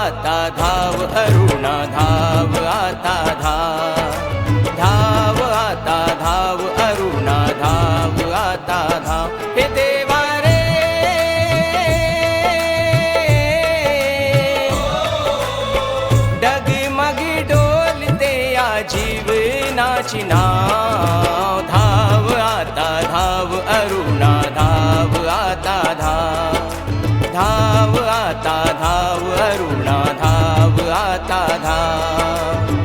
आता धाव अरुणा धाव आता धाव आता धाव अरुणा धाव आता धाव हे देवा रे डगमग डोलते या जीवनाची नाव धाव आता धाव अरुणा धाव आता धाव आता धाव अरुणा धाव आता धाव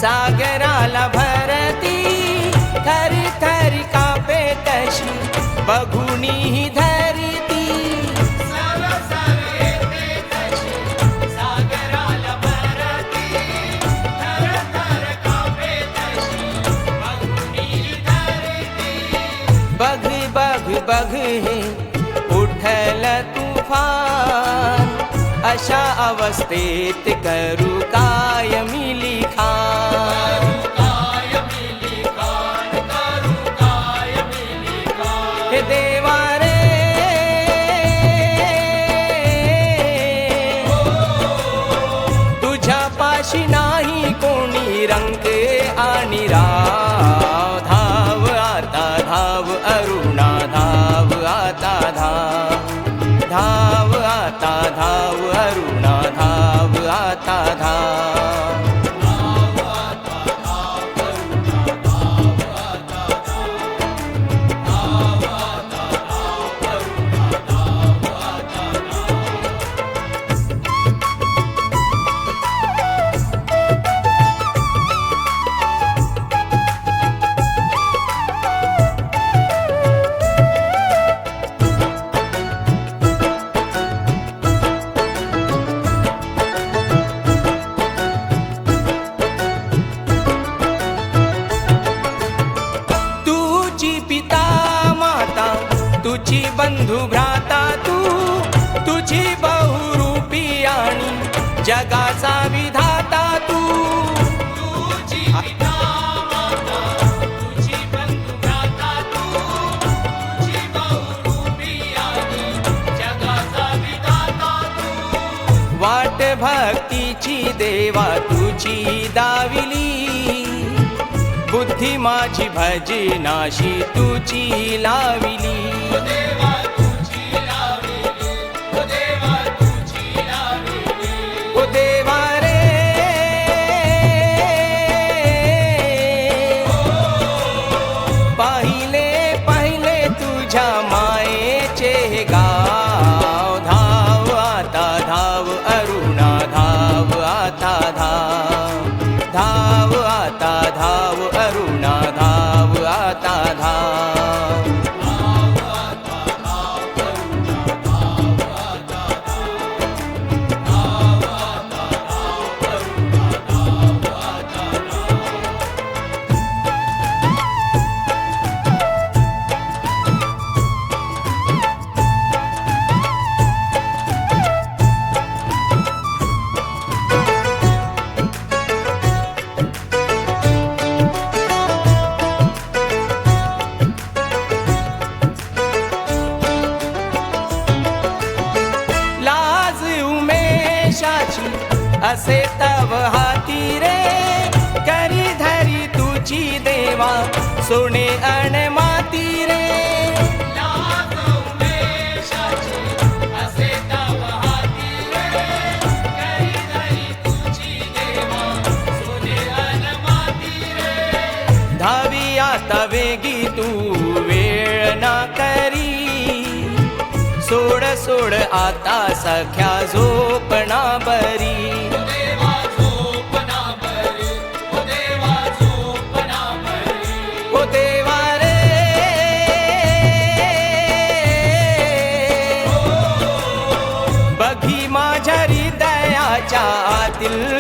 सागराला भरती थरी थरी कापे तशी बघुनी ही धरती सागराला भरती थर थर कापे तशी बघुनी ही धरती बघ बघ बघ हे उठल तुफान अशा अवस्थेत करू काय मी लिखाण हे देवा रे तुझ्या पाशी नाही कोणी रंग आणि राव धाव आता धाव अरुणा धाव आता धाव आता धाव अरुणा धाव आता धाव तुझी बंधू भ्राता तुझी बहुरूपी आणि जगाचा विधाता तुझी पिता माता तुझी बंधू भ्राता तुझी बहुरूपी आणि जगाचा विधाता वाट भक्तीची देवा तुझी दाविली बुद्धी माझी भजनाशी तुझी लाविली ओ देवा रे पाहिले पाहिले तुझ्या मायेचे गाव धाव आता धाव अरुणा धाव आता धाव आता धाव अरुणा धाव आता धाव असे तव हाती रे करी धरी तुझी देवा सोने अण माती रे असे तव हाती रे करी धरी तुझी देवा सोने अण माती रे धावी आता वेगी तू वेळ ना करी सोड सोड आता सख्या झोपणा बरी ओ देवा रे धावतील